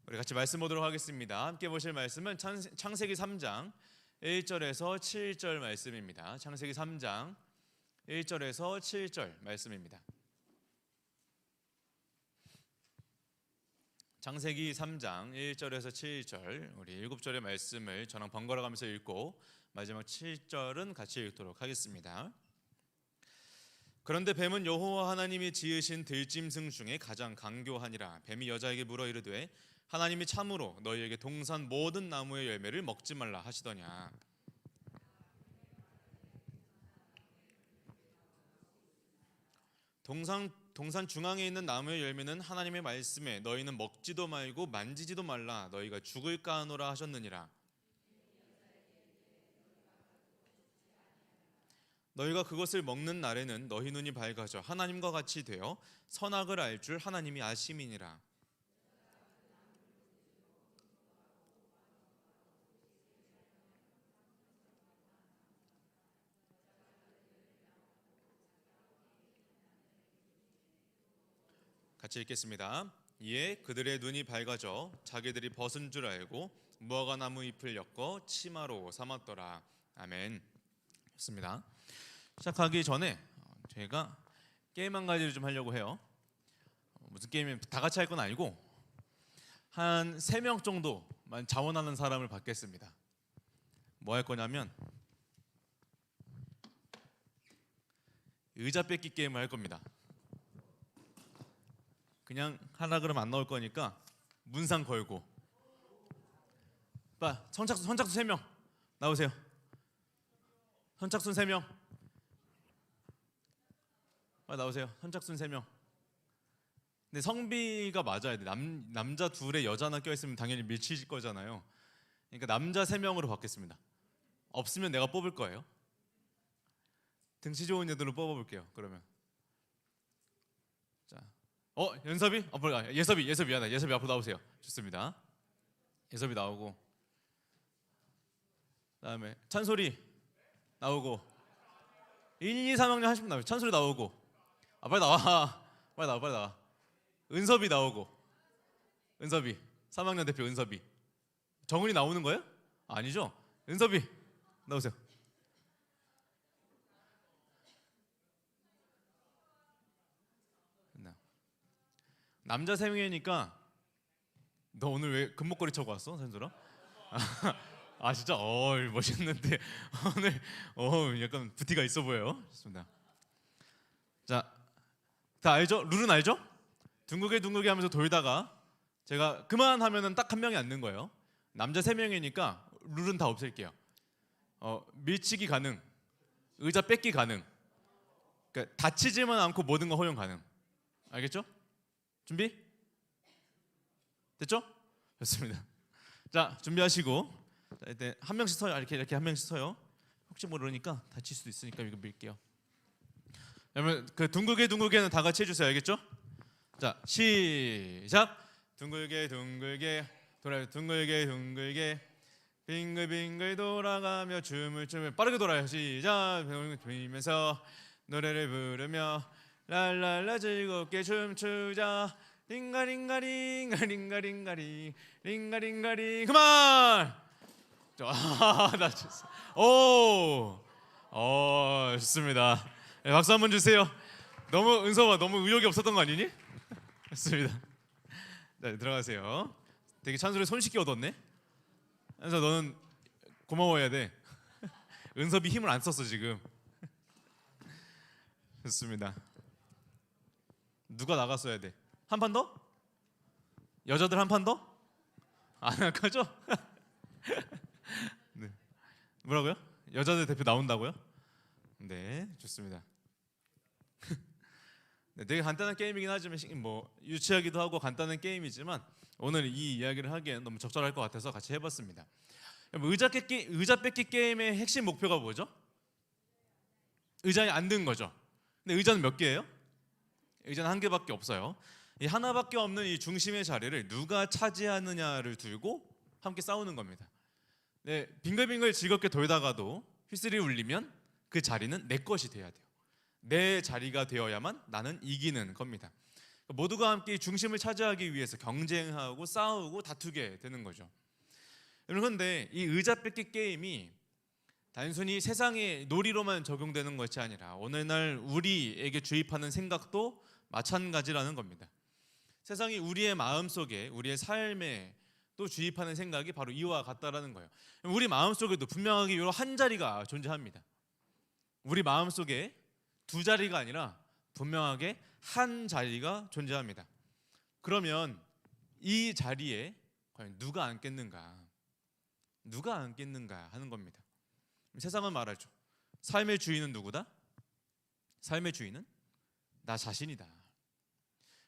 우리 같이 말씀 보도록 하겠습니다. 함께 보실 말씀은 창세기 3장 1절에서 7절 말씀입니다. 창세기 3장 1절에서 7절 말씀입니다. 창세기 3장 1절에서 7절 우리 7절의 말씀을 저랑 번갈아 가면서 읽고 마지막 7절은 같이 읽도록 하겠습니다. 그런데 뱀은 여호와 하나님이 지으신 들짐승 중에 가장 강교하니라. 뱀이 여자에게 물어 이르되 하나님이 참으로 너희에게 동산 모든 나무의 열매를 먹지 말라 하시더냐. 동산 중앙에 있는 나무의 열매는 하나님의 말씀에 너희는 먹지도 말고 만지지도 말라 너희가 죽을까 하노라 하셨느니라. 너희가 그것을 먹는 날에는 너희 눈이 밝아져 하나님과 같이 되어 선악을 알 줄 하나님이 아심이니라. 같이 읽겠습니다. 이에 그들의 눈이 밝아져 자기들이 벗은 줄 알고 무화과 나무 잎을 엮어 치마로 삼았더라. 아멘. 좋습니다. 시작하기 전에 제가 게임 한 가지를 좀 하려고 해요. 무슨 게임이면 다 같이 할 건 아니고 한 3명 정도만 자원하는 사람을 받겠습니다. 뭐 할 거냐면 의자 뺏기 게임을 할 겁니다. 그냥 하라 그러면 안 나올 거니까 문상 걸고. 선착순 3명 나오세요. 선착순 3명 나오세요. 선착순 3명. 근데 성비가 맞아야 돼. 남자 둘에 여자 하나 껴있으면 당연히 밀칠 거잖아요. 그러니까 남자 3명으로 받겠습니다. 없으면 내가 뽑을 거예요. 등치 좋은 애들로 뽑아볼게요. 그러면 자, 연섭이? 예섭이 앞으로 나오세요. 좋습니다. 예섭이 나오고, 그다음에 찬솔이 나오고, 1, 2, 3학년 하시면 나와요. 찬솔이 나오고, 빨리 나와. 은섭이 나오고, 은섭이 3학년 대표 은섭이. 정은이 나오는 거예요? 아니죠? 은섭이 나오세요. 남자 3명이니까 너 오늘 왜 금목걸이 차고 왔어, 산솔아? 아 진짜? 멋있는데 오늘 약간 부티가 있어 보여요. 좋습니다. 자, 다 알죠? 룰은 알죠? 둥글게 하면서 돌다가 제가 그만하면은 딱 한 명이 앉는 거예요. 남자 3명이니까 룰은 다 없앨게요. 밀치기 가능, 의자 뺏기 가능, 그러니까 다치지만 않고 모든 거 허용 가능. 알겠죠? 준비? 됐죠? 좋습니다. 자, 준비하시고, 자, 이때 한 명씩 서요. 이렇게 한 명씩 서요. 혹시 모르니까 다칠 수도 있으니까 이거 밀게요. 그러면 그 둥글게는 다 같이 해주세요. 알겠죠? 자, 시작. 둥글게 돌아요. 둥글게 빙글빙글 돌아가며 춤을 빠르게 돌아요. 시작. 돌면서 노래를 부르며 랄랄라 즐겁게 춤추자. 링가링가링 그만. 나 좋습니다. 좋습니다. 네, 박수 한번 주세요. 은서가 너무 의욕이 없었던 거 아니니? 좋습니다. 네, 들어가세요. 되게 찬솔이 손쉽게 얻었네. 은서 너는 고마워해야 돼. 은섭이 힘을 안 썼어 지금. 좋습니다. 누가 나갔어야 돼? 한 판 더? 여자들 한 판 더? 안 할 거죠? 네. 뭐라고요? 여자들 대표 나온다고요? 네, 좋습니다. 네, 되게 간단한 게임이긴 하지만 유치하기도 하고 간단한 게임이지만 오늘 이 이야기를 하기엔 너무 적절할 것 같아서 같이 해봤습니다. 의자 뺏기 게임의 핵심 목표가 뭐죠? 의자에 앉는 거죠. 근데 의자는 몇 개예요? 의자는 한 개밖에 없어요. 이 하나밖에 없는 이 중심의 자리를 누가 차지하느냐를 두고 함께 싸우는 겁니다. 네, 빙글빙글 즐겁게 돌다가도 휘슬이 울리면 그 자리는 내 것이 돼야 돼요. 내 자리가 되어야만 나는 이기는 겁니다. 모두가 함께 중심을 차지하기 위해서 경쟁하고 싸우고 다투게 되는 거죠. 그런데 이 의자 뺏기 게임이 단순히 세상의 놀이로만 적용되는 것이 아니라 오늘날 우리에게 주입하는 생각도 마찬가지라는 겁니다. 세상이 우리의 마음속에, 우리의 삶에 또 주입하는 생각이 바로 이와 같다라는 거예요. 우리 마음속에도 분명하게 이런 한 자리가 존재합니다. 우리 마음속에 두 자리가 아니라 분명하게 한 자리가 존재합니다. 그러면 이 자리에 과연 누가 앉겠는가? 누가 앉겠는가 하는 겁니다. 세상은 말하죠. 삶의 주인은 누구다? 삶의 주인은 나 자신이다.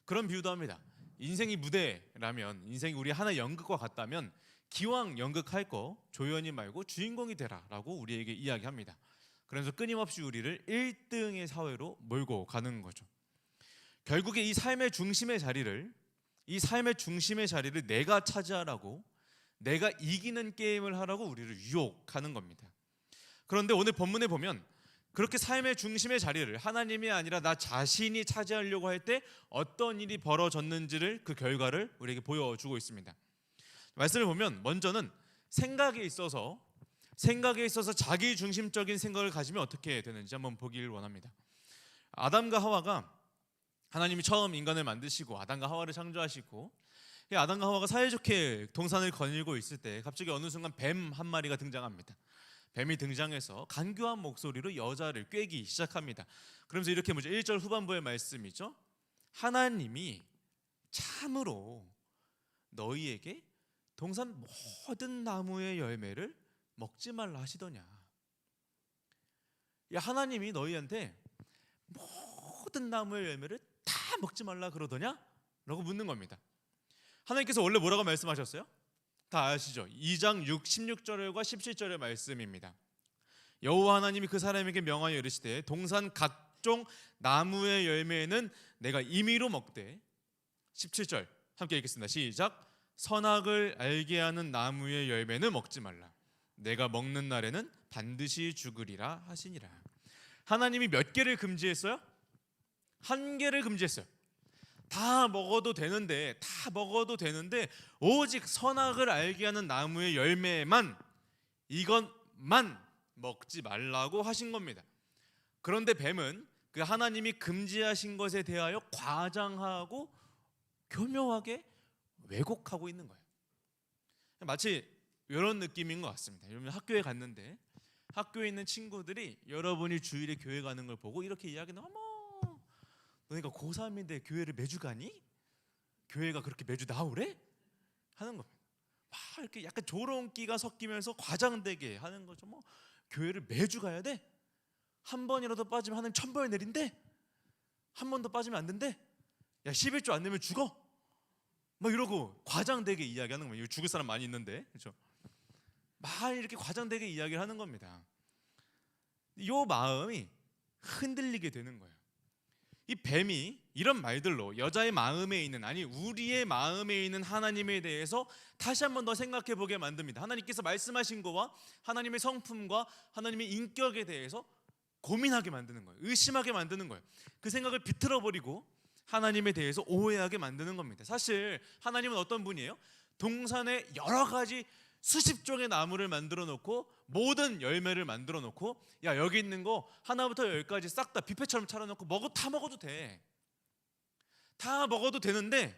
그런 비유도 합니다. 인생이 무대라면, 인생이 우리 하나의 연극과 같다면 기왕 연극할 거 조연이 말고 주인공이 되라라고 우리에게 이야기합니다. 그래서 끊임없이 우리를 1등의 사회로 몰고 가는 거죠. 결국에 이 삶의 중심의 자리를 내가 차지하라고, 내가 이기는 게임을 하라고 우리를 유혹하는 겁니다. 그런데 오늘 본문에 보면 그렇게 삶의 중심의 자리를 하나님이 아니라 나 자신이 차지하려고 할 때 어떤 일이 벌어졌는지를, 그 결과를 우리에게 보여주고 있습니다. 말씀을 보면 먼저는 생각에 있어서 자기 중심적인 생각을 가지면 어떻게 되는지 한번 보길 원합니다. 아담과 하와가, 하나님이 처음 인간을 만드시고 아담과 하와를 창조하시고 아담과 하와가 사이좋게 동산을 거닐고 있을 때 갑자기 어느 순간 뱀 한 마리가 등장합니다. 뱀이 등장해서 간교한 목소리로 여자를 꾀기 시작합니다. 그러면서 이렇게 뭐죠? 1절 후반부의 말씀이죠. 하나님이 참으로 너희에게 동산 모든 나무의 열매를 먹지 말라 하시더냐. 하나님이 너희한테 모든 나무의 열매를 다 먹지 말라 그러더냐? 라고 묻는 겁니다. 하나님께서 원래 뭐라고 말씀하셨어요? 다 아시죠? 2장 16절과 17절의 말씀입니다. 여호와 하나님이 그 사람에게 명하여 이르시되 동산 각종 나무의 열매는 내가 임의로 먹되, 17절 함께 읽겠습니다. 시작. 선악을 알게 하는 나무의 열매는 먹지 말라. 내가 먹는 날에는 반드시 죽으리라 하시니라. 하나님이 몇 개를 금지했어요? 한 개를 금지했어요. 다 먹어도 되는데 오직 선악을 알게 하는 나무의 열매만, 이것만 먹지 말라고 하신 겁니다. 그런데 뱀은 그 하나님이 금지하신 것에 대하여 과장하고 교묘하게 왜곡하고 있는 거예요. 마치 이런 느낌인 것 같습니다. 여러분 학교에 갔는데 학교에 있는 친구들이 여러분이 주일에 교회 가는 걸 보고 이렇게 이야기는, 어머, 너네가 고3인데 교회를 매주 가니? 교회가 그렇게 매주 나오래? 하는 겁니다. 막 이렇게 약간 조롱기가 섞이면서 과장되게 하는 거죠. 뭐 교회를 매주 가야 돼? 한 번이라도 빠지면 하나님 천벌 내린대? 한 번도 빠지면 안 된대? 야 11조 안 내면 죽어? 막 이러고 과장되게 이야기하는 거예요. 죽을 사람 많이 있는데, 그렇죠? 막 이렇게 과장되게 이야기를 하는 겁니다. 이 마음이 흔들리게 되는 거예요. 이 뱀이 이런 말들로 여자의 마음에 있는, 아니 우리의 마음에 있는 하나님에 대해서 다시 한번 더 생각해 보게 만듭니다. 하나님께서 말씀하신 거와 하나님의 성품과 하나님의 인격에 대해서 고민하게 만드는 거예요. 의심하게 만드는 거예요. 그 생각을 비틀어 버리고 하나님에 대해서 오해하게 만드는 겁니다. 사실 하나님은 어떤 분이에요? 동산에 여러 가지 수십 종의 나무를 만들어 놓고 모든 열매를 만들어 놓고, 야 여기 있는 거 하나부터 열까지 싹 다 뷔페처럼 차려놓고 다 먹어도 돼. 다 먹어도 되는데,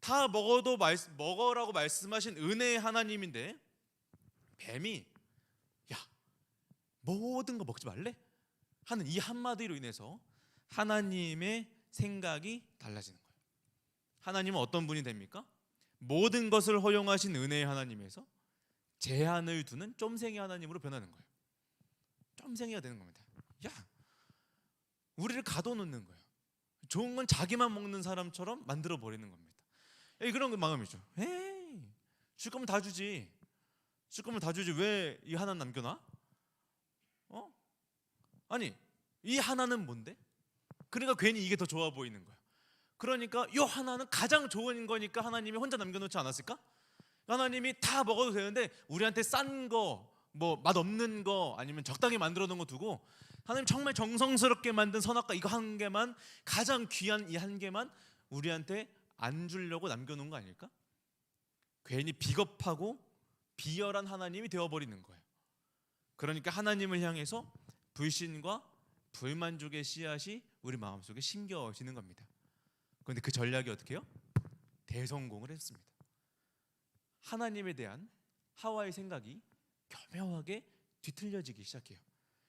다 먹으라고 말씀하신 은혜의 하나님인데 뱀이 야 모든 거 먹지 말래? 하는 이 한마디로 인해서 하나님의 생각이 달라지는 거예요. 하나님은 어떤 분이 됩니까? 모든 것을 허용하신 은혜의 하나님에서 제한을 두는 쫌생이 하나님으로 변하는 거예요. 쫌생이가 되는 겁니다. 야 우리를 가둬놓는 거예요. 좋은 건 자기만 먹는 사람처럼 만들어 버리는 겁니다. 그런 마음이죠. 에이 줄 거면 다 주지. 줄 거면 다 주지. 왜 이 하나 남겨놔? 아니 이 하나는 뭔데? 그러니까 괜히 이게 더 좋아 보이는 거야. 그러니까 이 하나는 가장 좋은 거니까 하나님이 혼자 남겨놓지 않았을까? 하나님이 다 먹어도 되는데 우리한테 싼 거, 뭐 맛없는 거, 아니면 적당히 만들어 놓은 거 두고 하나님 정말 정성스럽게 만든 선악과 이거 한 개만, 가장 귀한 이 한 개만 우리한테 안 주려고 남겨놓은 거 아닐까? 괜히 비겁하고 비열한 하나님이 되어버리는 거예요. 그러니까 하나님을 향해서 불신과 불만족의 씨앗이 우리 마음속에 심겨지는 겁니다. 그런데 그 전략이 어떻게 해요? 대성공을 했습니다. 하나님에 대한 하와의 생각이 교묘하게 뒤틀려지기 시작해요.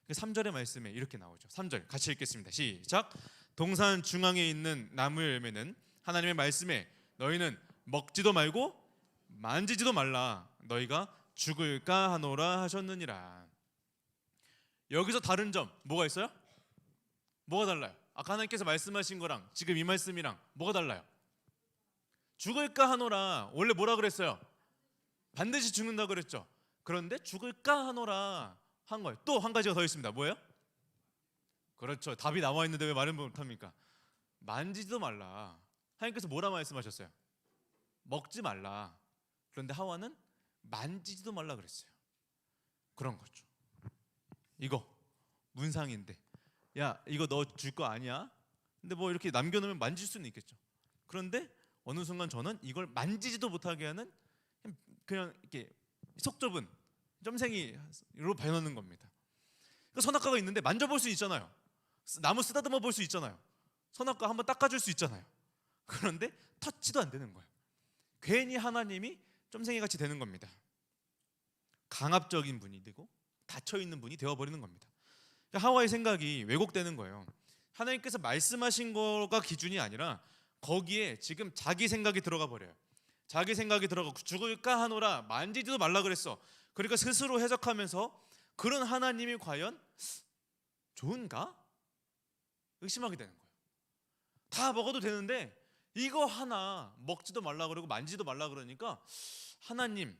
3절의 말씀에 이렇게 나오죠. 3절 같이 읽겠습니다. 시작. 동산 중앙에 있는 나무 열매는 하나님의 말씀에 너희는 먹지도 말고 만지지도 말라 너희가 죽을까 하노라 하셨느니라. 여기서 다른 점 뭐가 있어요? 뭐가 달라요? 아까 하나님께서 말씀하신 거랑 지금 이 말씀이랑 뭐가 달라요? 죽을까 하노라. 원래 뭐라 그랬어요? 반드시 죽는다 그랬죠. 그런데 죽을까 하노라 한 거예요. 또 한 가지가 더 있습니다. 뭐예요? 그렇죠. 답이 나와 있는데 왜 말을 못합니까? 만지지도 말라. 하나님께서 뭐라 말씀하셨어요? 먹지 말라. 그런데 하와는 만지지도 말라 그랬어요. 그런 거죠. 이거 문상인데 야 이거 너 줄 거 아니야? 근데 뭐 이렇게 남겨놓으면 만질 수는 있겠죠. 그런데 어느 순간 저는 이걸 만지지도 못하게 하는 그냥 이렇게 속 좁은 점생이로 변하는 겁니다. 선악과가 있는데 만져볼 수 있잖아요. 나무 쓰다듬어 볼 수 있잖아요. 선악과 한번 닦아줄 수 있잖아요. 그런데 터치도 안 되는 거예요. 괜히 하나님이 점생이같이 되는 겁니다. 강압적인 분이 되고 닫혀있는 분이 되어버리는 겁니다. 하와의 생각이 왜곡되는 거예요. 하나님께서 말씀하신 거가 기준이 아니라 거기에 지금 자기 생각이 들어가 버려요. 자기 생각이 들어가고 죽을까 하노라 만지지도 말라 그랬어. 그러니까 스스로 해석하면서 그런 하나님이 과연 좋은가? 의심하게 되는 거예요. 다 먹어도 되는데 이거 하나 먹지도 말라 그러고 만지지도 말라 그러니까 하나님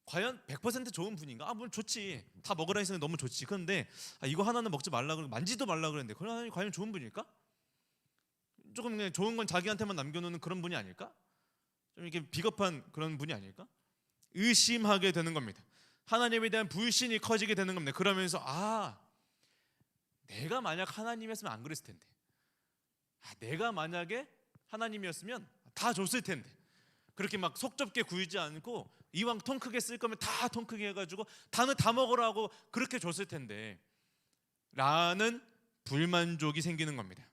과연 100% 좋은 분인가? 물론 좋지. 다 먹으라 했으니 너무 좋지. 그런데 이거 하나는 먹지 말라 그러고 만지도 말라 그랬는데 그런 하나님 과연 좋은 분일까? 조금 그냥 좋은 건 자기한테만 남겨놓는 그런 분이 아닐까? 좀 이렇게 비겁한 그런 분이 아닐까? 의심하게 되는 겁니다. 하나님에 대한 불신이 커지게 되는 겁니다. 그러면서 내가 만약 하나님이었으면 안 그랬을 텐데 내가 만약에 하나님이었으면 다 줬을 텐데 그렇게 막 속 좁게 구이지 않고 이왕 통 크게 쓸 거면 다 통 크게 해가지고 다는 다 먹으라고 그렇게 줬을 텐데 라는 불만족이 생기는 겁니다.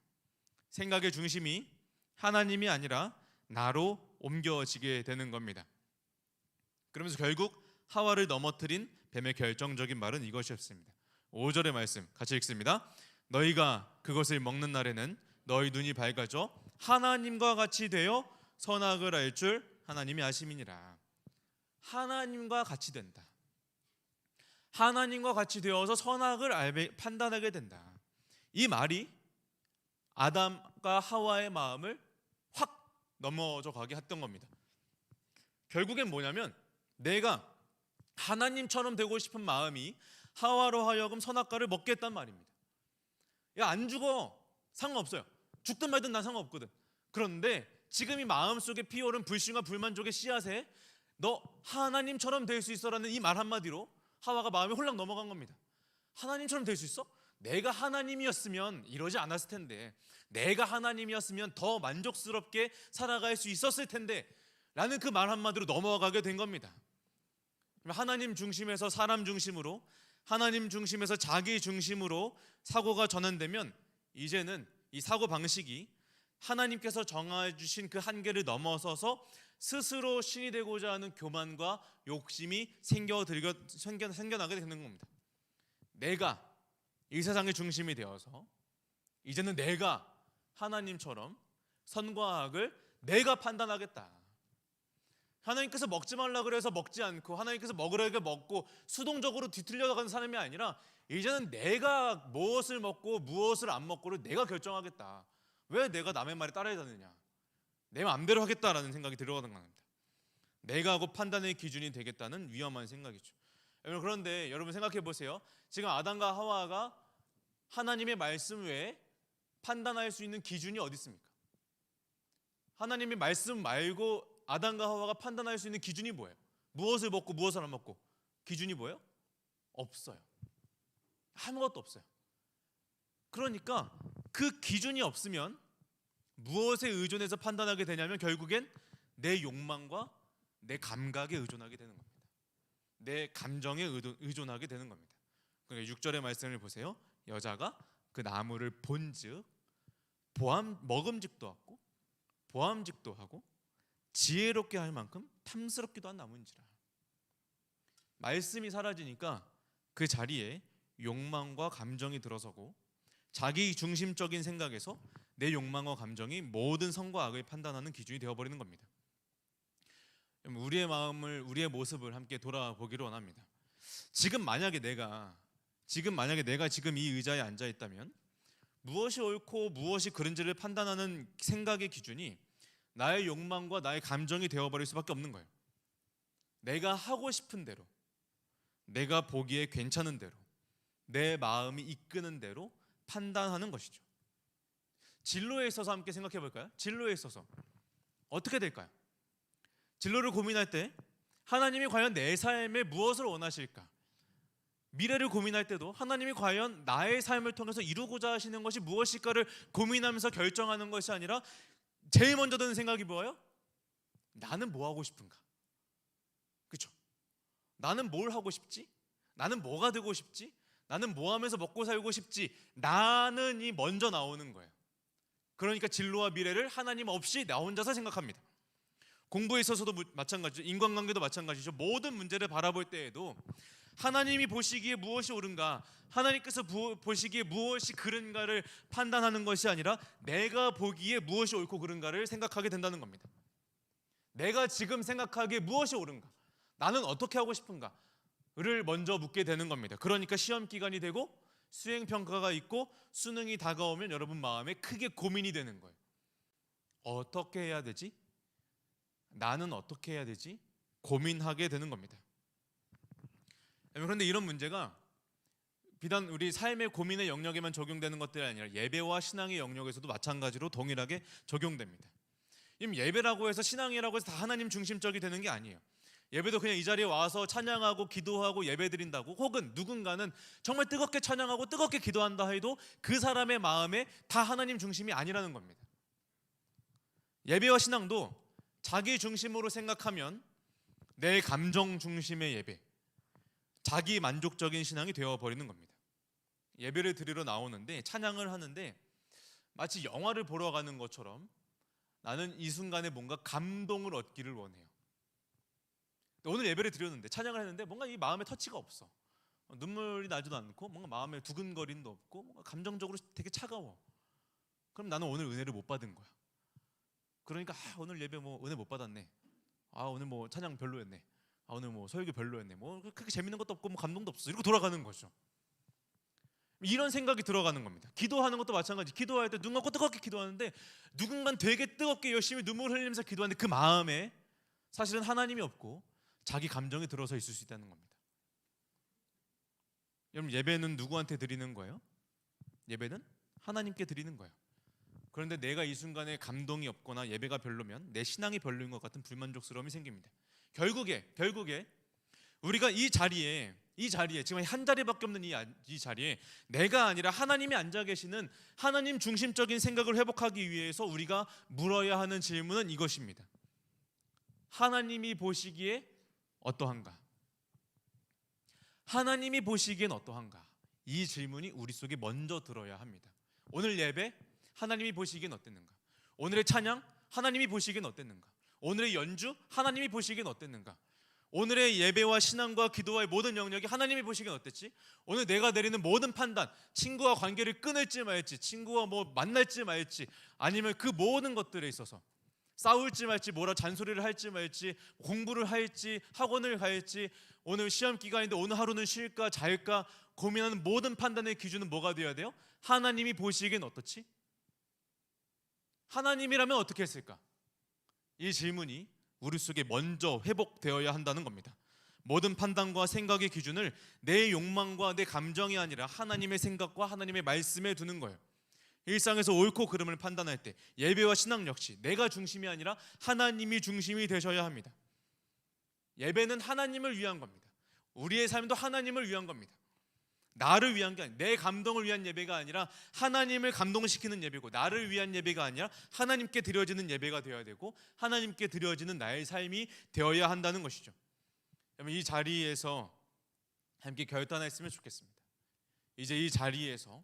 생각의 중심이 하나님이 아니라 나로 옮겨지게 되는 겁니다. 그러면서 결국 하와를 넘어뜨린 뱀의 결정적인 말은 이것이었습니다. 5절의 말씀 같이 읽습니다. 너희가 그것을 먹는 날에는 너희 눈이 밝아져 하나님과 같이 되어 선악을 알 줄 하나님이 아심이니라. 하나님과 같이 된다. 하나님과 같이 되어서 선악을 판단하게 된다. 이 말이 아담과 하와의 마음을 확 넘어져 가게 했던 겁니다. 결국엔 뭐냐면 내가 하나님처럼 되고 싶은 마음이 하와로 하여금 선악과를 먹게 했단 말입니다. 야, 안 죽어. 상관없어요. 죽든 말든 난 상관없거든. 그런데 지금 이 마음속에 피어오른 불신과 불만족의 씨앗에 너 하나님처럼 될 수 있어라는 이 말 한마디로 하와가 마음이 홀랑 넘어간 겁니다. 하나님처럼 될 수 있어? 내가 하나님이었으면 이러지 않았을 텐데, 내가 하나님이었으면 더 만족스럽게 살아갈 수 있었을 텐데 라는 그 말 한마디로 넘어가게 된 겁니다. 하나님 중심에서 사람 중심으로, 하나님 중심에서 자기 중심으로 사고가 전환되면 이제는 이 사고 방식이 하나님께서 정해주신 그 한계를 넘어서서 스스로 신이 되고자 하는 교만과 욕심이 생겨나게 되는 겁니다. 내가 이 세상의 중심이 되어서 이제는 내가 하나님처럼 선과 악을 내가 판단하겠다. 하나님께서 먹지 말라 그래서 먹지 않고 하나님께서 먹으라고 먹고 수동적으로 뒤틀려가는 사람이 아니라 이제는 내가 무엇을 먹고 무엇을 안 먹고를 내가 결정하겠다. 왜 내가 남의 말에 따라야 되느냐, 내 마음대로 하겠다라는 생각이 들어가는 겁니다. 내가 하고 판단의 기준이 되겠다는 위험한 생각이죠. 그런데 여러분 생각해 보세요. 지금 아담과 하와가 하나님의 말씀 외에 판단할 수 있는 기준이 어디 있습니까? 하나님의 말씀 말고 아담과 하와가 판단할 수 있는 기준이 뭐예요? 무엇을 먹고 무엇을 안 먹고 기준이 뭐예요? 없어요. 아무것도 없어요. 그러니까 그 기준이 없으면 무엇에 의존해서 판단하게 되냐면 결국엔 내 욕망과 내 감각에 의존하게 되는 겁니다. 내 감정에 의존하게 되는 겁니다. 그러니까 6절의 말씀을 보세요. 여자가 그 나무를 본즉 먹음직도 하고 보암직도 하고 지혜롭게 할 만큼 탐스럽기도 한 나무인지라. 말씀이 사라지니까 그 자리에 욕망과 감정이 들어서고 자기 중심적인 생각에서 내 욕망과 감정이 모든 선과 악을 판단하는 기준이 되어버리는 겁니다. 우리의 마음을, 우리의 모습을 함께 돌아보기를 원합니다. 지금 만약에 내가 지금 이 의자에 앉아 있다면 무엇이 옳고 무엇이 그른지를 판단하는 생각의 기준이 나의 욕망과 나의 감정이 되어버릴 수밖에 없는 거예요. 내가 하고 싶은 대로, 내가 보기에 괜찮은 대로, 내 마음이 이끄는 대로 판단하는 것이죠. 진로에 있어서 함께 생각해 볼까요? 진로에 있어서 어떻게 될까요? 진로를 고민할 때 하나님이 과연 내 삶에 무엇을 원하실까? 미래를 고민할 때도 하나님이 과연 나의 삶을 통해서 이루고자 하시는 것이 무엇일까를 고민하면서 결정하는 것이 아니라 제일 먼저 드는 생각이 뭐예요? 나는 뭐 하고 싶은가? 그렇죠? 나는 뭘 하고 싶지? 나는 뭐가 되고 싶지? 나는 뭐 하면서 먹고 살고 싶지? 나는이 먼저 나오는 거예요. 그러니까 진로와 미래를 하나님 없이 나 혼자서 생각합니다. 공부에 있어서도 마찬가지죠. 인간관계도 마찬가지죠. 모든 문제를 바라볼 때에도 하나님이 보시기에 무엇이 옳은가, 하나님께서 보시기에 무엇이 그른가를 판단하는 것이 아니라 내가 보기에 무엇이 옳고 그른가를 생각하게 된다는 겁니다. 내가 지금 생각하기에 무엇이 옳은가, 나는 어떻게 하고 싶은가를 먼저 묻게 되는 겁니다. 그러니까 시험 기간이 되고 수행평가가 있고 수능이 다가오면 여러분 마음에 크게 고민이 되는 거예요. 어떻게 해야 되지? 나는 어떻게 해야 되지? 고민하게 되는 겁니다. 그런데 이런 문제가 비단 우리 삶의 고민의 영역에만 적용되는 것들이 아니라 예배와 신앙의 영역에서도 마찬가지로 동일하게 적용됩니다. 예배라고 해서 신앙이라고 해서 다 하나님 중심적이 되는 게 아니에요. 예배도 그냥 이 자리에 와서 찬양하고 기도하고 예배드린다고, 혹은 누군가는 정말 뜨겁게 찬양하고 뜨겁게 기도한다 해도 그 사람의 마음에 다 하나님 중심이 아니라는 겁니다. 예배와 신앙도 자기 중심으로 생각하면 내 감정 중심의 예배, 자기 만족적인 신앙이 되어버리는 겁니다. 예배를 드리러 나오는데, 찬양을 하는데 마치 영화를 보러 가는 것처럼 나는 이 순간에 뭔가 감동을 얻기를 원해요. 오늘 예배를 드렸는데, 찬양을 했는데 뭔가 이 마음에 터치가 없어. 눈물이 나지도 않고 뭔가 마음에 두근거림도 없고 뭔가 감정적으로 되게 차가워. 그럼 나는 오늘 은혜를 못 받은 거야. 그러니까 오늘 예배 뭐 은혜 못 받았네. 오늘 뭐 찬양 별로였네. 오늘 뭐 설교 별로였네. 뭐 그렇게 재밌는 것도 없고 뭐 감동도 없어. 이러고 돌아가는 거죠. 이런 생각이 들어가는 겁니다. 기도하는 것도 마찬가지. 기도할 때 눈 감고 뜨겁게 기도하는데 누군가는 되게 뜨겁게 열심히 눈물 흘리면서 기도하는데 그 마음에 사실은 하나님이 없고 자기 감정이 들어서 있을 수 있다는 겁니다. 여러분, 예배는 누구한테 드리는 거예요? 예배는 하나님께 드리는 거예요. 그런데 내가 이 순간에 감동이 없거나 예배가 별로면 내 신앙이 별로인 것 같은 불만족스러움이 생깁니다. 결국에 우리가 이 자리에 지금 한 자리밖에 없는 이 자리에 내가 아니라 하나님이 앉아 계시는 하나님 중심적인 생각을 회복하기 위해서 우리가 물어야 하는 질문은 이것입니다. 하나님이 보시기에 어떠한가? 하나님이 보시기엔 어떠한가? 이 질문이 우리 속에 먼저 들어야 합니다. 오늘 예배 하나님이 보시기엔 어땠는가? 오늘의 찬양 하나님이 보시기엔 어땠는가? 오늘의 연주 하나님이 보시기엔 어땠는가? 오늘의 예배와 신앙과 기도와의 모든 영역이 하나님이 보시기엔 어땠지? 오늘 내가 내리는 모든 판단, 친구와 관계를 끊을지 말지, 친구와 뭐 만날지 말지, 아니면 그 모든 것들에 있어서 싸울지 말지, 뭐라 잔소리를 할지 말지, 공부를 할지, 학원을 갈지, 오늘 시험 기간인데 오늘 하루는 쉴까 잘까 고민하는 모든 판단의 기준은 뭐가 되어야 돼요? 하나님이 보시기엔 어떻지? 하나님이라면 어떻게 했을까? 이 질문이 우리 속에 먼저 회복되어야 한다는 겁니다. 모든 판단과 생각의 기준을 내 욕망과 내 감정이 아니라 하나님의 생각과 하나님의 말씀에 두는 거예요. 일상에서 옳고 그름을 판단할 때 예배와 신앙 역시 내가 중심이 아니라 하나님이 중심이 되셔야 합니다. 예배는 하나님을 위한 겁니다. 우리의 삶도 하나님을 위한 겁니다. 나를 위한 게 아니라, 내 감동을 위한 예배가 아니라 하나님을 감동시키는 예배고, 나를 위한 예배가 아니라 하나님께 드려지는 예배가 되어야 되고, 하나님께 드려지는 나의 삶이 되어야 한다는 것이죠. 여러분, 이 자리에서 함께 결단했으면 좋겠습니다. 이제 이 자리에서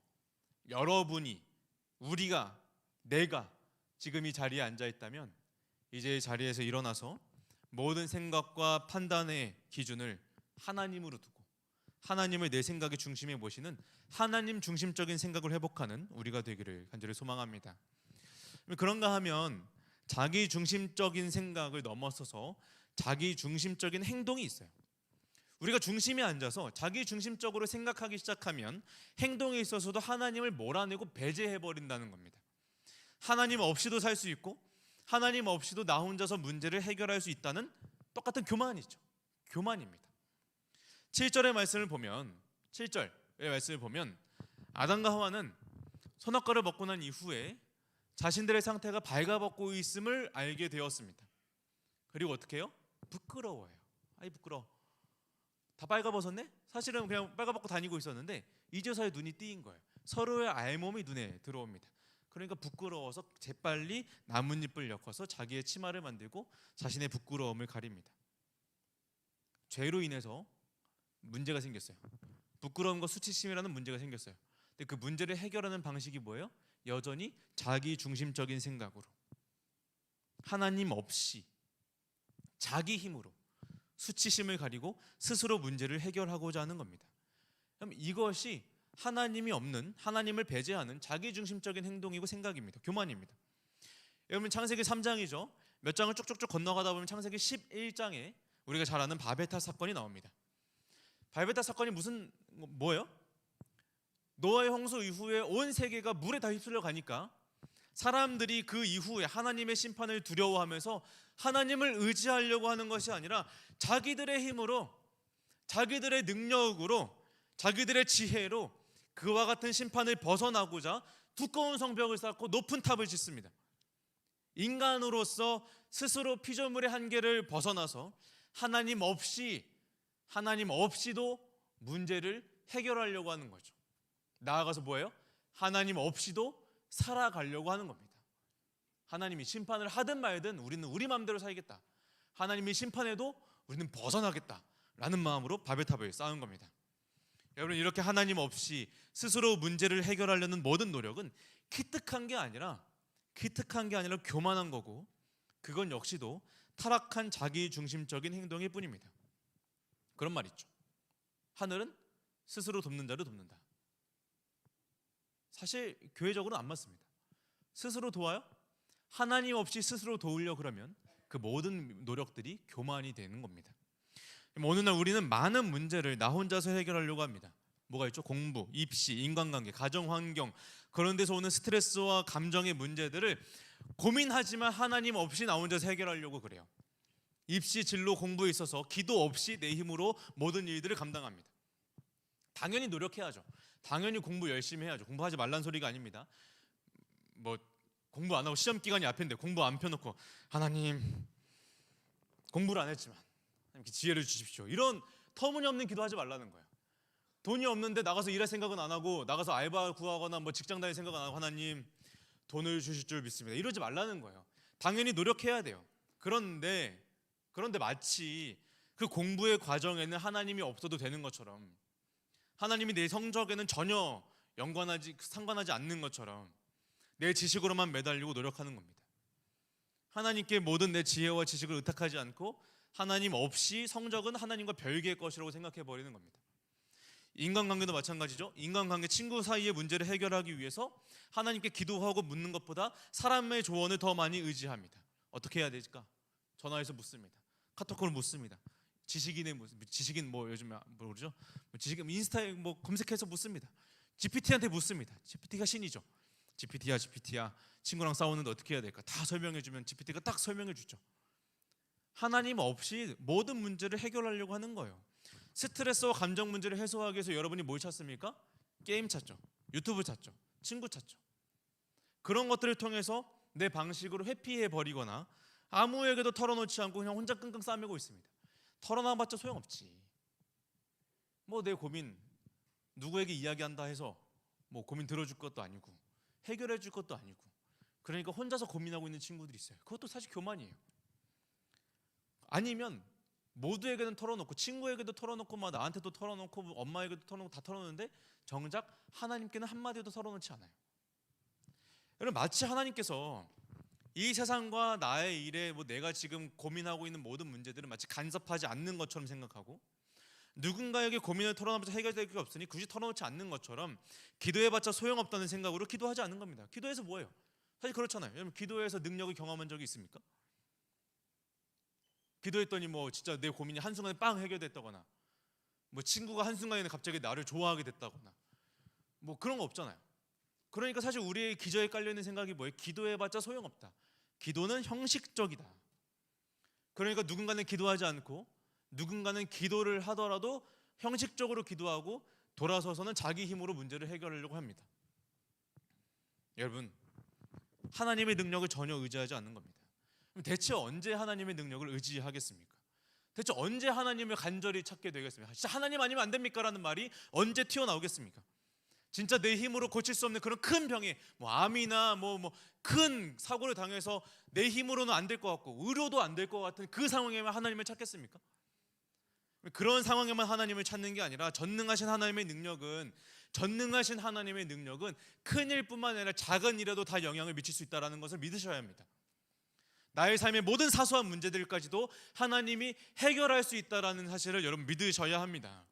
여러분이, 우리가, 내가 지금 이 자리에 앉아 있다면 이제 이 자리에서 일어나서 모든 생각과 판단의 기준을 하나님으로 두고 하나님을 내 생각의 중심에 모시는 하나님 중심적인 생각을 회복하는 우리가 되기를 간절히 소망합니다. 그런가 하면 자기 중심적인 생각을 넘어서서 자기 중심적인 행동이 있어요. 우리가 중심에 앉아서 자기 중심적으로 생각하기 시작하면 행동에 있어서도 하나님을 몰아내고 배제해버린다는 겁니다. 하나님 없이도 살 수 있고 하나님 없이도 나 혼자서 문제를 해결할 수 있다는 똑같은 교만이죠. 교만입니다. 7절의 말씀을 보면, 7절의 말씀을 보면 아담과 하와는 선악과를 먹고 난 이후에 자신들의 상태가 발가벗고 있음을 알게 되었습니다. 그리고 어떻게 해요? 부끄러워해요. 아이 부끄러워. 다 빨가벗었네? 사실은 그냥 빨가벗고 다니고 있었는데 이제서야 눈이 띄인 거예요. 서로의 알몸이 눈에 들어옵니다. 그러니까 부끄러워서 재빨리 나뭇잎을 엮어서 자기의 치마를 만들고 자신의 부끄러움을 가립니다. 죄로 인해서 문제가 생겼어요. 부끄러움과 수치심이라는 문제가 생겼어요. 근데 그 문제를 해결하는 방식이 뭐예요? 여전히 자기 중심적인 생각으로, 하나님 없이 자기 힘으로 수치심을 가리고 스스로 문제를 해결하고자 하는 겁니다. 그럼 이것이 하나님이 없는, 하나님을 배제하는 자기중심적인 행동이고 생각입니다. 교만입니다. 여러분, 창세기 3장이죠. 몇 장을 쭉쭉쭉 건너가다 보면 창세기 11장에 우리가 잘 아는 바벨탑 사건이 나옵니다. 바벨탑 사건이 뭐예요? 노아의 홍수 이후에 온 세계가 물에 다 휩쓸려 가니까 사람들이 그 이후에 하나님의 심판을 두려워하면서 하나님을 의지하려고 하는 것이 아니라 자기들의 힘으로, 자기들의 능력으로, 자기들의 지혜로 그와 같은 심판을 벗어나고자 두꺼운 성벽을 쌓고 높은 탑을 짓습니다. 인간으로서 스스로 피조물의 한계를 벗어나서 하나님 없이도 문제를 해결하려고 하는 거죠. 나아가서 뭐예요? 하나님 없이도 살아가려고 하는 겁니다. 하나님이 심판을 하든 말든 우리는 우리 마음대로 살겠다. 하나님이 심판해도 우리는 벗어나겠다 라는 마음으로 바벨탑을 쌓은 겁니다. 여러분, 이렇게 하나님 없이 스스로 문제를 해결하려는 모든 노력은 기특한 게 아니라 교만한 거고, 그건 역시도 타락한 자기 중심적인 행동일 뿐입니다. 그런 말 있죠. 하늘은 스스로 돕는 자를 돕는다. 사실 교회적으로는 안 맞습니다. 스스로 도와요? 하나님 없이 스스로 도우려 그러면 그 모든 노력들이 교만이 되는 겁니다. 어느 날 우리는 많은 문제를 나 혼자서 해결하려고 합니다. 뭐가 있죠? 공부, 입시, 인간관계, 가정환경, 그런 데서 오는 스트레스와 감정의 문제들을 고민하지만 하나님 없이 나 혼자서 해결하려고 그래요. 입시, 진로, 공부에 있어서 기도 없이 내 힘으로 모든 일들을 감당합니다. 당연히 노력해야죠. 당연히 공부 열심히 해야죠. 공부하지 말란 소리가 아닙니다. 뭐 공부 안 하고 시험 기간이 앞인데 공부 안 펴놓고 하나님 공부를 안 했지만 지혜를 주십시오, 이런 터무니없는 기도하지 말라는 거예요. 돈이 없는데 나가서 일할 생각은 안 하고, 나가서 알바 구하거나 뭐 직장 다닐 생각 안 하고 하나님 돈을 주실 줄 믿습니다, 이러지 말라는 거예요. 당연히 노력해야 돼요. 그런데 마치 그 공부의 과정에는 하나님이 없어도 되는 것처럼, 하나님이 내 성적에는 전혀 상관하지 않는 것처럼 내 지식으로만 매달리고 노력하는 겁니다. 하나님께 모든 내 지혜와 지식을 의탁하지 않고 하나님 없이 성적은 하나님과 별개의 것이라고 생각해 버리는 겁니다. 인간관계도 마찬가지죠. 인간관계, 친구 사이의 문제를 해결하기 위해서 하나님께 기도하고 묻는 것보다 사람의 조언을 더 많이 의지합니다. 어떻게 해야 될까? 전화해서 묻습니다. 카톡으로 묻습니다. 지식인 뭐 요즘에 그러죠? 지식인 인스타에 뭐 검색해서 묻습니다. GPT한테 묻습니다. GPT가 신이죠. GPT야 친구랑 싸우는데 어떻게 해야 될까? 다 설명해주면 GPT가 딱 설명해주죠. 하나님 없이 모든 문제를 해결하려고 하는 거예요. 스트레스와 감정 문제를 해소하기 위해서 여러분이 뭘 찾습니까? 게임 찾죠. 유튜브 찾죠. 친구 찾죠. 그런 것들을 통해서 내 방식으로 회피해 버리거나 아무에게도 털어놓지 않고 그냥 혼자 끙끙 싸매고 있습니다. 털어놔봤자 소용없지. 뭐 내 고민 누구에게 이야기한다 해서 뭐 고민 들어줄 것도 아니고 해결해 줄 것도 아니고, 그러니까 혼자서 고민하고 있는 친구들이 있어요. 그것도 사실 교만이에요. 아니면 모두에게는 털어놓고, 친구에게도 털어놓고, 막 나한테도 털어놓고, 엄마에게도 털어놓고, 다 털어놓는데 정작 하나님께는 한마디도 털어놓지 않아요. 여러분, 마치 하나님께서 이 세상과 나의 일에 뭐 내가 지금 고민하고 있는 모든 문제들은 마치 간섭하지 않는 것처럼 생각하고, 누군가에게 고민을 털어놓으면서 해결될 게 없으니 굳이 털어놓지 않는 것처럼 기도해봤자 소용없다는 생각으로 기도하지 않는 겁니다. 기도해서 뭐예요? 사실 그렇잖아요. 여러분, 기도해서 능력을 경험한 적이 있습니까? 기도했더니 뭐 진짜 내 고민이 한순간에 빵 해결됐다거나, 뭐 친구가 한순간에 갑자기 나를 좋아하게 됐다거나, 뭐 그런 거 없잖아요. 그러니까 사실 우리의 기저에 깔려있는 생각이 뭐예요? 기도해봤자 소용없다. 기도는 형식적이다. 그러니까 누군가는 기도하지 않고, 누군가는 기도를 하더라도 형식적으로 기도하고 돌아서서는 자기 힘으로 문제를 해결하려고 합니다. 여러분, 하나님의 능력을 전혀 의지하지 않는 겁니다. 그럼 대체 언제 하나님의 능력을 의지하겠습니까? 대체 언제 하나님을 간절히 찾게 되겠습니까? 진짜 하나님 아니면 안 됩니까? 라는 말이 언제 튀어나오겠습니까? 진짜 내 힘으로 고칠 수 없는 그런 큰 병에, 뭐 암이나 큰 사고를 당해서 내 힘으로는 안 될 것 같고 의료도 안 될 것 같은 그 상황에만 하나님을 찾겠습니까? 그런 상황에만 하나님을 찾는 게 아니라 전능하신 하나님의 능력은 큰 일뿐만 아니라 작은 일에도 다 영향을 미칠 수 있다는 것을 믿으셔야 합니다. 나의 삶의 모든 사소한 문제들까지도 하나님이 해결할 수 있다는 사실을 여러분 믿으셔야 합니다.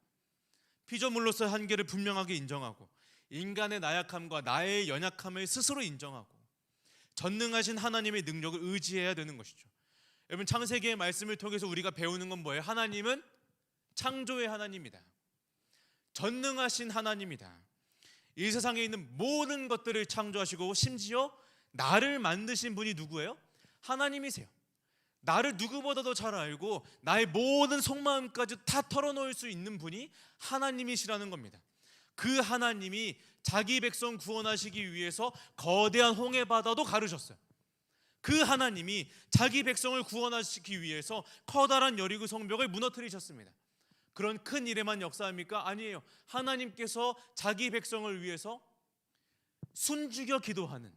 피조물로서의 한계를 분명하게 인정하고, 인간의 나약함과 나의 연약함을 스스로 인정하고, 전능하신 하나님의 능력을 의지해야 되는 것이죠. 여러분, 창세기의 말씀을 통해서 우리가 배우는 건 뭐예요? 하나님은 창조의 하나님이다. 전능하신 하나님이다. 이 세상에 있는 모든 것들을 창조하시고 심지어 나를 만드신 분이 누구예요? 하나님이세요. 나를 누구보다도 잘 알고 나의 모든 속마음까지 다 털어놓을 수 있는 분이 하나님이시라는 겁니다. 그 하나님이 자기 백성 구원하시기 위해서 거대한 홍해 바다도 가르셨어요. 그 하나님이 자기 백성을 구원하시기 위해서 커다란 여리고 성벽을 무너뜨리셨습니다. 그런 큰 일에만 역사합니까? 아니에요. 하나님께서 자기 백성을 위해서 숨죽여 기도하는,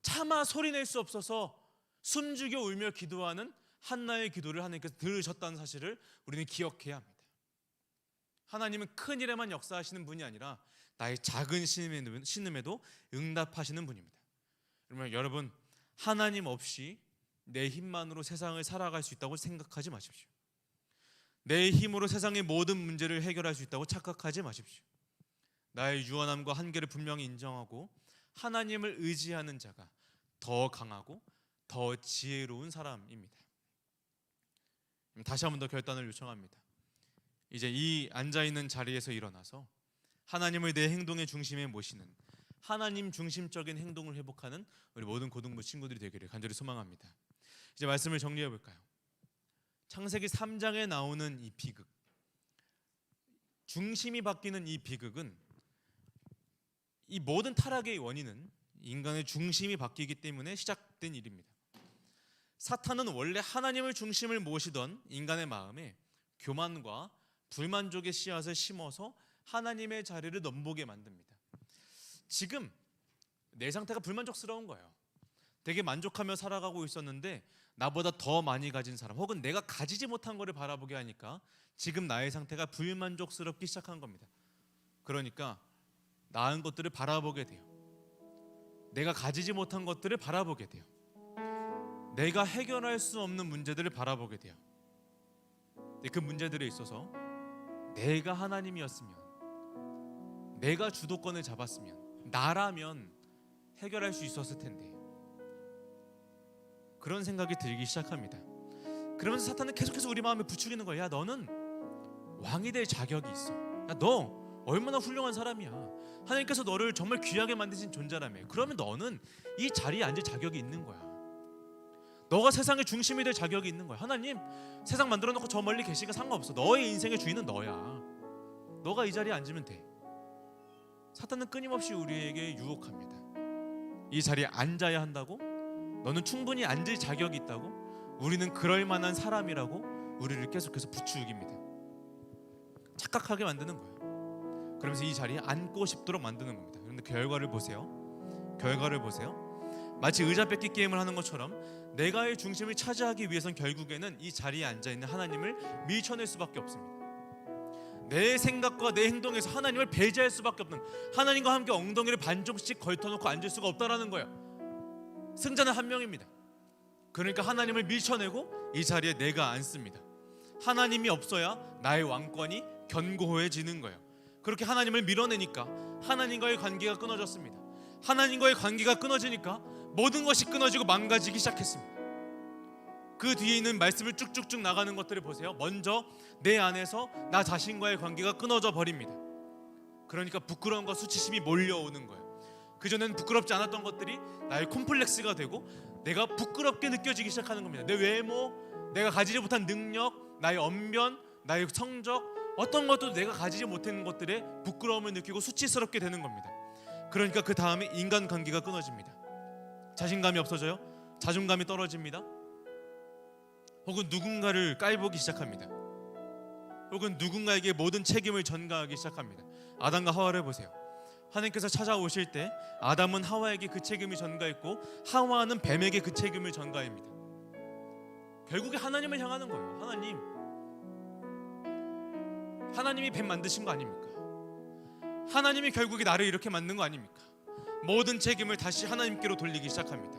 차마 소리낼 수 없어서 숨죽여 울며 기도하는 한나의 기도를 하나님께서 들으셨다는 사실을 우리는 기억해야 합니다. 하나님은 큰 일에만 역사하시는 분이 아니라 나의 작은 신음에도 응답하시는 분입니다. 그러면 여러분, 하나님 없이 내 힘만으로 세상을 살아갈 수 있다고 생각하지 마십시오. 내 힘으로 세상의 모든 문제를 해결할 수 있다고 착각하지 마십시오. 나의 유한함과 한계를 분명히 인정하고 하나님을 의지하는 자가 더 강하고 더 지혜로운 사람입니다. 다시 한 번 더 결단을 요청합니다. 이제 이 앉아있는 자리에서 일어나서 하나님을 내 행동의 중심에 모시는 하나님 중심적인 행동을 회복하는 우리 모든 고등부 친구들이 되기를 간절히 소망합니다. 이제 말씀을 정리해 볼까요? 창세기 3장에 나오는 이 비극, 중심이 바뀌는 이 비극은, 이 모든 타락의 원인은 인간의 중심이 바뀌기 때문에 시작된 일입니다. 사탄은 원래 하나님을 중심을 모시던 인간의 마음에 교만과 불만족의 씨앗을 심어서 하나님의 자리를 넘보게 만듭니다. 지금 내 상태가 불만족스러운 거예요. 되게 만족하며 살아가고 있었는데 나보다 더 많이 가진 사람, 혹은 내가 가지지 못한 것을 바라보게 하니까 지금 나의 상태가 불만족스럽기 시작한 겁니다. 그러니까 나은 것들을 바라보게 돼요. 내가 가지지 못한 것들을 바라보게 돼요. 내가 해결할 수 없는 문제들을 바라보게 돼요. 그 문제들에 있어서 내가 하나님이었으면, 내가 주도권을 잡았으면, 나라면 해결할 수 있었을 텐데, 그런 생각이 들기 시작합니다. 그러면서 사탄은 계속해서 우리 마음에 부추기는 거야. 야, 너는 왕이 될 자격이 있어. 야, 너 얼마나 훌륭한 사람이야. 하나님께서 너를 정말 귀하게 만드신 존재라며. 그러면 너는 이 자리에 앉을 자격이 있는 거야. 너가 세상의 중심이 될 자격이 있는 거야. 하나님 세상 만들어 놓고 저 멀리 계시니까 상관없어. 너의 인생의 주인은 너야. 너가 이 자리에 앉으면 돼. 사탄은 끊임없이 우리에게 유혹합니다. 이 자리에 앉아야 한다고? 너는 충분히 앉을 자격이 있다고? 우리는 그럴 만한 사람이라고 우리를 계속해서 부추깁니다. 착각하게 만드는 거예요. 그러면서 이 자리에 앉고 싶도록 만드는 겁니다. 그런데 결과를 보세요. 마치 의자 뺏기 게임을 하는 것처럼 내가의 중심을 차지하기 위해선 결국에는 이 자리에 앉아있는 하나님을 밀쳐낼 수밖에 없습니다. 내 생각과 내 행동에서 하나님을 배제할 수밖에 없는, 하나님과 함께 엉덩이를 반쪽씩 걸터놓고 앉을 수가 없다라는 거예요. 승자는 한 명입니다. 그러니까 하나님을 밀쳐내고 이 자리에 내가 앉습니다. 하나님이 없어야 나의 왕권이 견고해지는 거예요. 그렇게 하나님을 밀어내니까 하나님과의 관계가 끊어졌습니다. 하나님과의 관계가 끊어지니까 모든 것이 끊어지고 망가지기 시작했습니다. 그 뒤에 있는 말씀을 쭉쭉쭉 나가는 것들을 보세요. 먼저 내 안에서 나 자신과의 관계가 끊어져 버립니다. 그러니까 부끄러움과 수치심이 몰려오는 거예요. 그전에는 부끄럽지 않았던 것들이 나의 콤플렉스가 되고 내가 부끄럽게 느껴지기 시작하는 겁니다. 내 외모, 내가 가지지 못한 능력, 나의 언변, 나의 성적, 어떤 것도 내가 가지지 못하는 것들에 부끄러움을 느끼고 수치스럽게 되는 겁니다. 그러니까 그 다음에 인간관계가 끊어집니다. 자신감이 없어져요. 자존감이 떨어집니다. 혹은 누군가를 깔보기 시작합니다. 혹은 누군가에게 모든 책임을 전가하기 시작합니다. 아담과 하와를 보세요. 하나님께서 찾아오실 때 아담은 하와에게 그 책임을 전가했고 하와는 뱀에게 그 책임을 전가합니다. 결국에 하나님을 향하는 거예요. 하나님이 뱀 만드신 거 아닙니까? 하나님이 결국에 나를 이렇게 만든 거 아닙니까? 모든 책임을 다시 하나님께로 돌리기 시작합니다.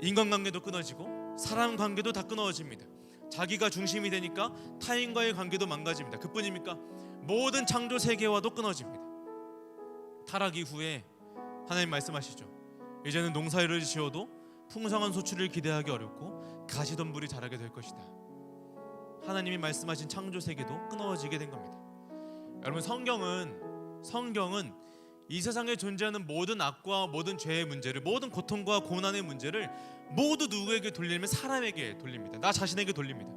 인간관계도 끊어지고 사람 관계도 다 끊어집니다. 자기가 중심이 되니까 타인과의 관계도 망가집니다. 그뿐입니까? 모든 창조 세계와도 끊어집니다. 타락 이후에 하나님 말씀하시죠. 이제는 농사를 지어도 풍성한 소출을 기대하기 어렵고 가시덤불이 자라게 될 것이다. 하나님이 말씀하신 창조 세계도 끊어지게 된 겁니다. 여러분, 성경은 이 세상에 존재하는 모든 악과 모든 죄의 문제를, 모든 고통과 고난의 문제를 모두 누구에게 돌리면 사람에게 돌립니다. 나 자신에게 돌립니다.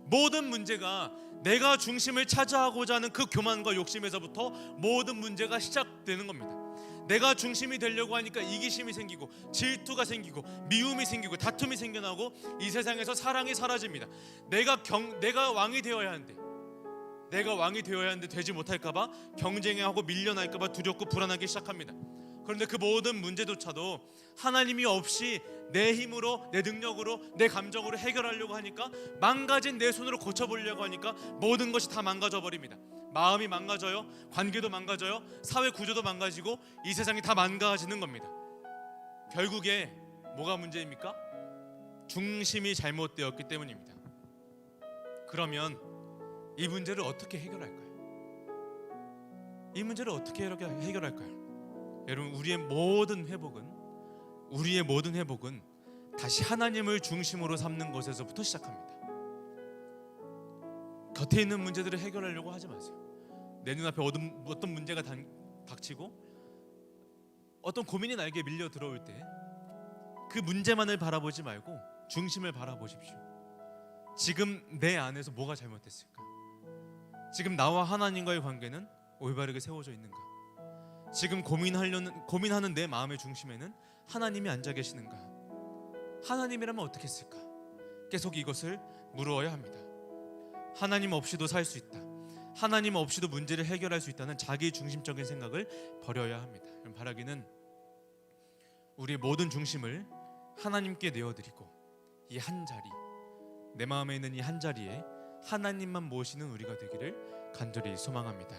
모든 문제가 내가 중심을 차지하고자 하는 그 교만과 욕심에서부터 모든 문제가 시작되는 겁니다. 내가 중심이 되려고 하니까 이기심이 생기고 질투가 생기고 미움이 생기고 다툼이 생겨나고 이 세상에서 사랑이 사라집니다. 내가 왕이 되어야 하는데 되지 못할까봐 경쟁하고 밀려날까봐 두렵고 불안하기 시작합니다. 그런데 그 모든 문제조차도 하나님이 없이 내 힘으로, 내 능력으로, 내 감정으로 해결하려고 하니까, 망가진 내 손으로 고쳐보려고 하니까 모든 것이 다 망가져 버립니다. 마음이 망가져요. 관계도 망가져요. 사회 구조도 망가지고 이 세상이 다 망가지는 겁니다. 결국에 뭐가 문제입니까? 중심이 잘못되었기 때문입니다. 그러면 이 문제를 어떻게 해결할까요? 여러분, 우리의 모든 회복은 다시 하나님을 중심으로 삼는 것에서부터 시작합니다. 곁에 있는 문제들을 해결하려고 하지 마세요. 내 눈앞에 어떤 문제가 닥치고 어떤 고민이 나에게 밀려 들어올 때 그 문제만을 바라보지 말고 중심을 바라보십시오. 지금 내 안에서 뭐가 잘못됐을까? 지금 나와 하나님과의 관계는 올바르게 세워져 있는가? 지금 고민하는 내 마음의 중심에는 하나님이 앉아 계시는가? 하나님이라면 어떻게 했을까? 계속 이것을 물어야 합니다. 하나님 없이도 살 수 있다. 하나님 없이도 문제를 해결할 수 있다는 자기 중심적인 생각을 버려야 합니다. 바라기는 우리의 모든 중심을 하나님께 내어드리고 이 한 자리, 내 마음에 있는 이 한 자리에 하나님만 모시는 우리가 되기를 간절히 소망합니다.